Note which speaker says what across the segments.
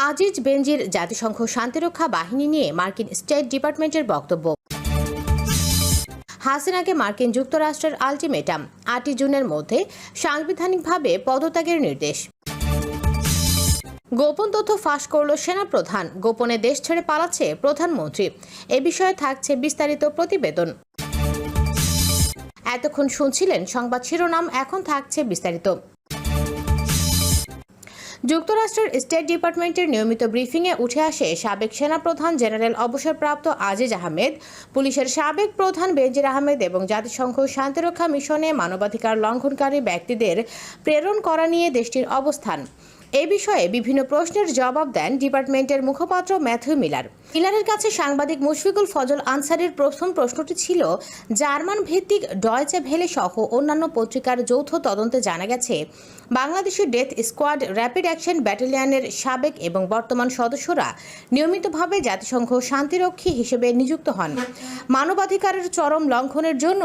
Speaker 1: আজিজ বেনজির জাতিসংঘ শান্তিরক্ষা বাহিনী নিয়ে মার্কিন স্টেট ডিপার্টমেন্টের বক্তব্য। হাসিনাকে মার্কিন যুক্তরাষ্ট্রের আলটিমেটাম, ৮ জুনের মধ্যে সাংবিধানিকভাবে পদত্যাগের নির্দেশ। গোপন তথ্য ফাঁস করল সেনাপ্রধান, গোপনে দেশ ছেড়ে পালাচ্ছে প্রধানমন্ত্রী। এ বিষয়ে থাকছে বিস্তারিত প্রতিবেদন। এতক্ষণ শুনছিলেন সংবাদ শিরোনাম, এখন থাকছে বিস্তারিত। যুক্তরাষ্ট্রের স্টেট ডিপার্টমেন্টের নিয়মিত ব্রিফিংয়ে উঠে আসে সাবেক সেনাপ্রধান জেনারেল অবসরপ্রাপ্ত আজিজ আহমেদ, পুলিশের সাবেক প্রধান বেনজির আহমেদ এবং জাতিসংঘ শান্তিরক্ষা মিশনে মানবাধিকার লঙ্ঘনকারী ব্যক্তিদের প্রেরণ করা নিয়ে দেশটির অবস্থান। এ বিষয়ে বিভিন্ন প্রশ্নের জবাব দেন ডিপার্টমেন্টের মুখপাত্র ম্যাথিউ মিলার। মিলারের কাছে সাংবাদিক মুশফিকুল ফজল আনসারির প্রথম প্রশ্নটি ছিল, জার্মান ভিত্তিক ডয়েচে ভেলে সহ অন্যান্য পত্রিকার যৌথ তদন্তে জানা গেছে বাংলাদেশের ডেথ স্কোয়াড র্যাপিড অ্যাকশন ব্যাটালিয়নের সাবেক এবং বর্তমান সদস্যরা নিয়মিতভাবে জাতিসংঘ শান্তিরক্ষী হিসেবে নিযুক্ত হন। মানবাধিকারের চরম লঙ্ঘনের জন্য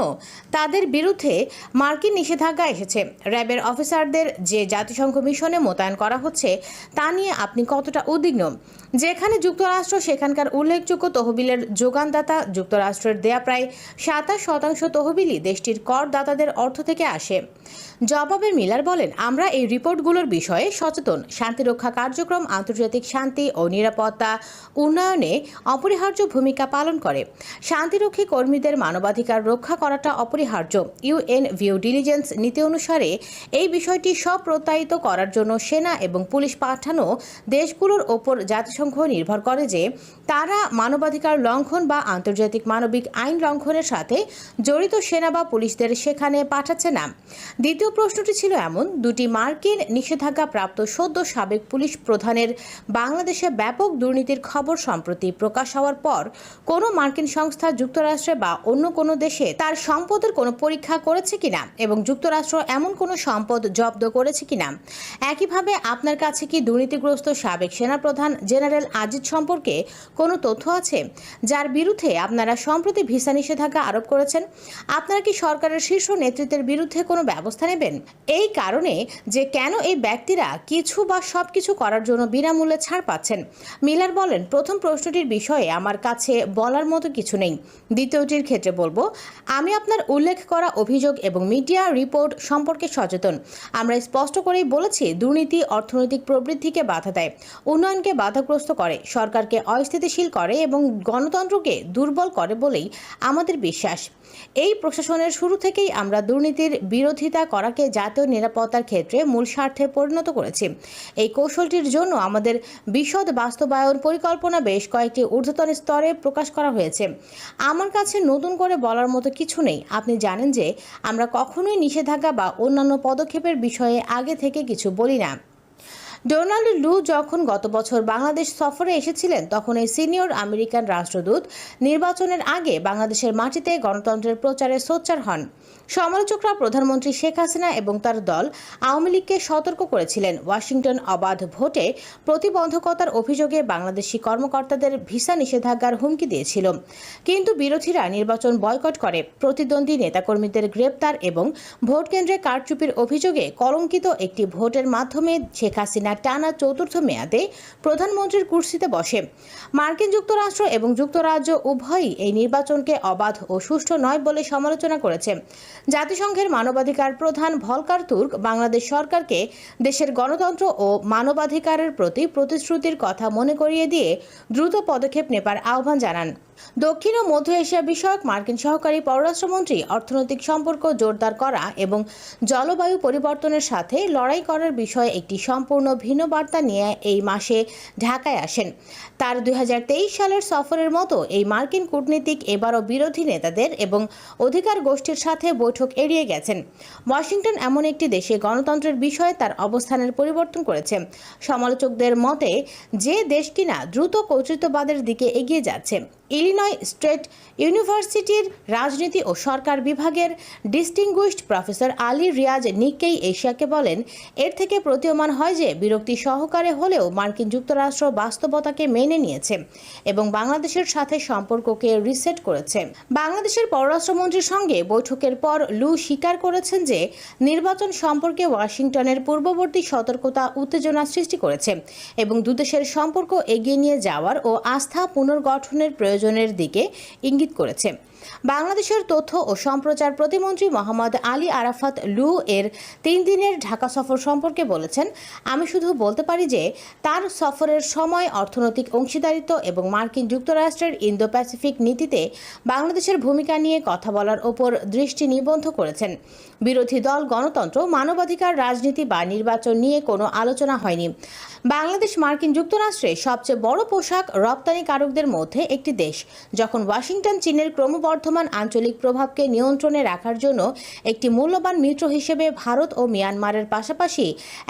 Speaker 1: তাদের বিরুদ্ধে মার্কিন নিষেধাজ্ঞা এসেছে। র্যাবের অফিসারদের যে জাতিসংঘ মিশনে মোতায়েন করা হচ্ছে তা নিয়ে আপনি কতটা উদ্বিগ্ন? যেখানে যুক্তরাষ্ট্র সেখানকার উল্লেখযোগ্য তহবিলের যোগানদাতা। যুক্তরাষ্ট্রের দেয়া প্রায় ২৭% তহবিলই দেশটির করদাতাদের অর্থ থেকে আসে। জবাবে মিলার বলেন, আমরা এই রিপোর্টগুলোর বিষয়ে সচেতন। শান্তিরক্ষা কার্যক্রম আন্তর্জাতিক শান্তি ও নিরাপত্তা উন্নয়নে অপরিহার্য ভূমিকা পালন করে। শান্তিরক্ষী কর্মীদের মানবাধিকার রক্ষা করাটা অপরিহার্য। ইউএন ভিউ ডিলিজেন্স নীতি অনুসারে এই বিষয়টি স্বপ্রত্যয়িত করার জন্য সেনা এবং পুলিশ পাঠানো দেশগুলোর ওপর জাতিসংঘ নির্ভর করে যে তারা মানবাধিকার লঙ্ঘন বা আন্তর্জাতিক মানবিক আইন লঙ্ঘনের সাথে জড়িত সেনা বা পুলিশদের সেখানে পাঠাচ্ছে না। দ্বিতীয় প্রশ্নটি ছিল এমন, দুটি মার্কিন নিষেধাজ্ঞা প্রাপ্ত সদ্য সাবেক পুলিশ প্রধানের বাংলাদেশে ব্যাপক দুর্নীতির খবর সম্প্রতি প্রকাশ হওয়ার পর কোনো মার্কিন সংস্থা যুক্তরাষ্ট্রে বা অন্য কোনো দেশে তার সম্পদের কোনো পরীক্ষা করেছে কিনা এবং যুক্তরাষ্ট্র এমন কোনো সম্পদ জব্দ করেছে কিনা? একইভাবে আপনার কাছে কি দুর্নীতিগ্রস্ত সাবেক সেনাপ্রধান জেনারেল আজিজ সম্পর্কে কোনো তথ্য আছে যার বিরুদ্ধে আপনারা সম্প্রতি ভিসা নিষেধাজ্ঞা আরোপ করেছেন? আপনারা কি সরকারের শীর্ষ নেতৃত্বের বিরুদ্ধে কোনো ব্যবস্থা নেবেন? এই কারণে যে কেন এই ব্যক্তিরা কিছু বা সবকিছু করার জন্য বিনামূল্যে ছাড় পাচ্ছেন। মিলার বলেন, প্রথম প্রশ্নটির বিষয়ে আমার কাছে বলার মতো কিছু নেই। দ্বিতীয়টির ক্ষেত্রে বলবো, আমি আপনার উল্লেখ করা অভিযোগ এবং মিডিয়া রিপোর্ট সম্পর্কে সচেতন। আমরা স্পষ্ট করেই বলেছি, দুর্নীতি অর্থনৈতিক প্রবৃদ্ধিকে বাধা দেয়, উন্নয়নকে বাধাগ্রস্ত করে, সরকারকে অস্থিতিশীল করে এবং গণতন্ত্রকে দুর্বল করে বলেই আমাদের বিশ্বাস। এই প্রশাসনের শুরু থেকেই আমরা দুর্নীতির বিরোধিতা করাকে জাতীয় নিরাপত্তার ক্ষেত্রে মূল স্বার্থে পরিণত করেছি। এই কৌশলটির জন্য আমাদের বিশদ বাস্তবায়ন পরিকল্পনা বেশ কয়েকটি ঊর্ধ্বতন স্তরে প্রকাশ করা হয়েছে। আমার কাছে নতুন করে বলার মতো কিছু নেই। আপনি জানেন যে আমরা কখনোই নিষেধাজ্ঞা বা অন্যান্য পদক্ষেপের বিষয়ে আগে থেকে কিছু বলি না। ডোনাল্ড লু যখন গত বছর বাংলাদেশ সফরে এসেছিলেন তখন এই সিনিয়র আমেরিকান রাষ্ট্রদূত নির্বাচনের আগে বাংলাদেশের মাটিতে গণতন্ত্রের প্রচারে সোচ্চার হন। সমালোচকরা প্রধানমন্ত্রী শেখ হাসিনা এবং তার দল আওয়ামী লীগকে সতর্ক করেছিলেন ওয়াশিংটন অবাধ ভোটে প্রতিবন্ধকতার অভিযোগে বাংলাদেশি কর্মকর্তাদের ভিসা নিষেধাজ্ঞার হুমকি দিয়েছিল। কিন্তু বিরোধীরা নির্বাচন বয়কট করে, প্রতিদ্বন্দ্বী নেতাকর্মীদের গ্রেপ্তার এবং ভোট কেন্দ্রে কারচুপির অভিযোগে কলঙ্কিত একটি ভোটের মাধ্যমে শেখ হাসিনা টানা চতুর্থ মেয়াদে প্রধানমন্ত্রীর কুর্সিতে বসে। মার্কিন যুক্তরাষ্ট্র এবং যুক্তরাজ্য উভয়ই এই নির্বাচনকে অবাধ ও সুষ্ঠু নয় বলে সমালোচনা করেছে। জাতিসংঘের মানবাধিকার প্রধান ভলকার তুর্ক বাংলাদেশ সরকারকে দেশের গণতন্ত্র ও মানবাধিকারের প্রতি প্রতিশ্রুতির কথা মনে করিয়ে দিয়ে দ্রুত পদক্ষেপ নেবার আহ্বান জানান। দক্ষিণ ও মধ্য এশিয়া বিষয়ক মার্কিন সহকারী পররাষ্ট্রমন্ত্রী অর্থনৈতিক সম্পর্ক জোরদার করা এবং জলবায়ু পরিবর্তনের সাথে লড়াই করার বিষয়ে একটি সম্পূর্ণ ভিন্ন বার্তা নিয়ে এই মাসে ঢাকায় আসেন। তার ২০২৩ সালের সফরের মতো এই মার্কিন কূটনীতিক এবারও বিরোধী নেতাদের এবং অধিকার গোষ্ঠীর সাথে বৈঠক এড়িয়ে গেছেন। ওয়াশিংটন এমন একটি দেশে গণতন্ত্রের বিষয়ে তার অবস্থানের পরিবর্তন করেছে। সমালোচকদের মতে যে দেশ কিনা দ্রুত কর্তৃত্ববাদের দিকে এগিয়ে যাচ্ছে। ইলিনয় স্টেট ইউনিভার্সিটির রাজনীতি ও সরকার বিভাগের distinguished professor Ali Riaz Nikkei এশিয়াকে বলেন, এর থেকে প্রতীয়মান হয় যে বিরক্তি সহকারে হলেও মার্কিন যুক্তরাষ্ট্র বাস্তবতাকে মেনে নিয়েছে এবং বাংলাদেশের সাথে সম্পর্ককে রিসেট করেছে। বাংলাদেশের পররাষ্ট্রমন্ত্রীর সঙ্গে বৈঠকের পর লু স্বীকার করেছেন যে নির্বাচন সম্পর্কে ওয়াশিংটনের পূর্ববর্তী সতর্কতা উত্তেজনা সৃষ্টি করেছে এবং দুদেশের সম্পর্ক এগিয়ে নিয়ে যাওয়ার ও আস্থা পুনর্গঠনের প্রয়োজনের দিকে ইঙ্গিত করেছে। বাংলাদেশের তথ্য ও সম্প্রচার প্রতিমন্ত্রী মোহাম্মদ আলী আরাফাত লু এর 3 দিনের ঢাকা সফর সম্পর্কে বলেছেন, আমি শুধু বলতে পারি যে তার সফরের সময় অর্থনৈতিক অংশীদারিত্ব এবং মার্কিন যুক্তরাষ্ট্রের ইন্দো প্যাসিফিক নীতিতে বাংলাদেশের ভূমিকা নিয়ে কথা বলার ওপর দৃষ্টি নিবদ্ধ করেছেন। বিরোধী দল, গণতন্ত্র, মানবাধিকার, রাজনীতি বা নির্বাচন নিয়ে কোনো আলোচনা হয়নি। বাংলাদেশ মার্কিন যুক্তরাষ্ট্রে সবচেয়ে বড় পোশাক রপ্তানিকারকদের মধ্যে একটি দেশ। যখন ওয়াশিংটন চীনের ক্রমবর্ধমান আঞ্চলিক প্রভাবকে নিয়ন্ত্রণে রাখার জন্য একটি মূল্যবান মিত্র হিসেবে ভারত ও মিয়ানমারের পাশাপাশি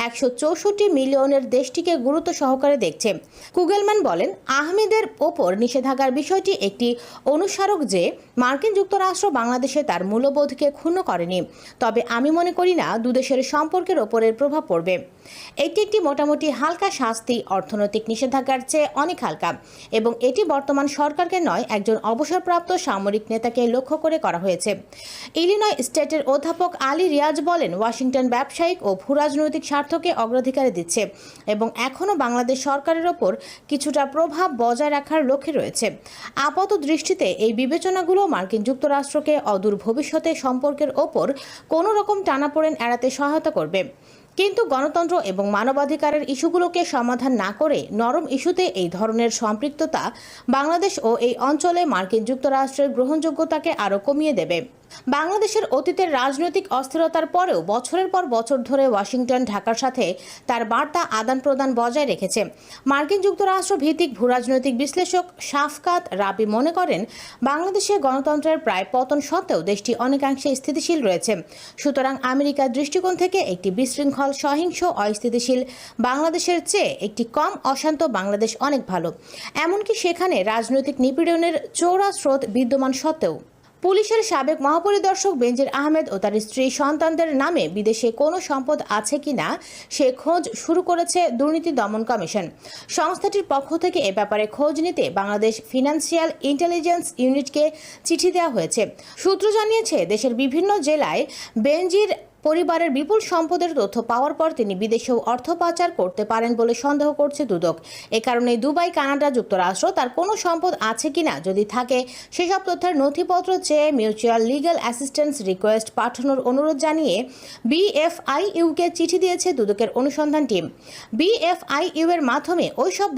Speaker 1: 164 মিলিয়নের দেশটিকে গুরুত্ব সহকারে দেখছে। কুগেলম্যান বলেন, আহমেদের ওপর নিষেধাজ্ঞার বিষয়টি একটি অনুস্মারক যে মার্কিন যুক্তরাষ্ট্র বাংলাদেশে তার মূল্যবোধকে ক্ষুণ্ণ করেনি, তবে আমি মনে করি না দুদেশের সম্পর্কের ওপরের প্রভাব পড়বে। এটি একটি মোটামুটি হালকা শাস্তি, অর্থনৈতিক নিষেধাজ্ঞার চেয়ে অনেক হালকা, এবং এটি বর্তমান সরকারকে নয়, একজন অবসরপ্রাপ্ত সামরিক নেতাকে লক্ষ্য করে করা হয়েছে। ইলিনয় স্টেটের অধ্যাপক আলী রিয়াজ বলেন, ওয়াশিংটন ব্যবসায়িক ও ভূরাজনৈতিক স্বার্থকে অগ্রাধিকার দিচ্ছে এবং এখনও বাংলাদেশ সরকারের ওপর কিছুটা প্রভাব বজায় রাখার লক্ষ্যে রয়েছে। আপাত দৃষ্টিতে এই বিবেচনাগুলো মার্কিন যুক্তরাষ্ট্রকে অদূর ভবিষ্যতে সম্পর্কের ওপর কোনো রকম টানাপোড়েন এড়াতে সহায়তা করবে, কিন্তু গণতন্ত্র এবং মানবাধিকারের ইস্যুগুলোকে সমাধান না করে নরম ইস্যুতে এই ধরনের সম্পৃক্ততা বাংলাদেশ ও এই অঞ্চলে মার্কিন যুক্তরাষ্ট্রের গ্রহণযোগ্যতাকে আরও কমিয়ে দেবে। বাংলাদেশের অতীতের রাজনৈতিক অস্থিরতার পরেও বছরের পর বছর ধরে ওয়াশিংটন ঢাকার সাথে তার বার্তা আদান প্রদান বজায় রেখেছে। মার্কিন যুক্তরাষ্ট্র ভিত্তিক ভূরাজনৈতিক বিশ্লেষক শাফকাত রাবি মনে করেন, বাংলাদেশে গণতন্ত্রের প্রায় পতন সত্ত্বেও দেশটি অনেকাংশে স্থিতিশীল রয়েছে। সুতরাং আমেরিকার দৃষ্টিকোণ থেকে একটি বিশৃঙ্খল, সহিংস, অস্থিতিশীল বাংলাদেশের চেয়ে একটি কম অশান্ত বাংলাদেশ অনেক ভালো, এমনকি সেখানে রাজনৈতিক নিপীড়নের চওড়া স্রোত বিদ্যমান সত্ত্বেও। পুলিশের সাবেক মহাপরিদর্শক বেনজির আহমেদ ও তার স্ত্রী সন্তানদের নামে বিদেশে কোনো সম্পদ আছে কিনা সে খোঁজ শুরু করেছে দুর্নীতি দমন কমিশন। সংস্থাটির পক্ষ থেকে এ ব্যাপারে খোঁজ নিতে বাংলাদেশ ফিনান্সিয়াল ইন্টেলিজেন্স ইউনিটকে চিঠি দেওয়া হয়েছে। সূত্র জানিয়েছে, দেশের বিভিন্ন জেলায় বেনজির পরিবারের বিপুল সম্পদের তথ্য পাওয়ার পর তিনি বিদেশেও অর্থ পাচার করতে পারেন বলে সন্দেহ করছে দুদক। এ কারণে দুবাই, কানাডা, যুক্তরাষ্ট্র তার কোনো সম্পদ আছে কিনা, যদি থাকে সেসব তথ্যের নথিপত্র চেয়ে মিউচুয়াল লিগ্যাল অ্যাসিস্ট্যান্স রিকোয়েস্ট পাঠানোর অনুরোধ জানিয়ে বিএফআইইউকে চিঠি দিয়েছে দুদকের অনুসন্ধান টিম। বিএফআইইউ এর মাধ্যমে ওই সব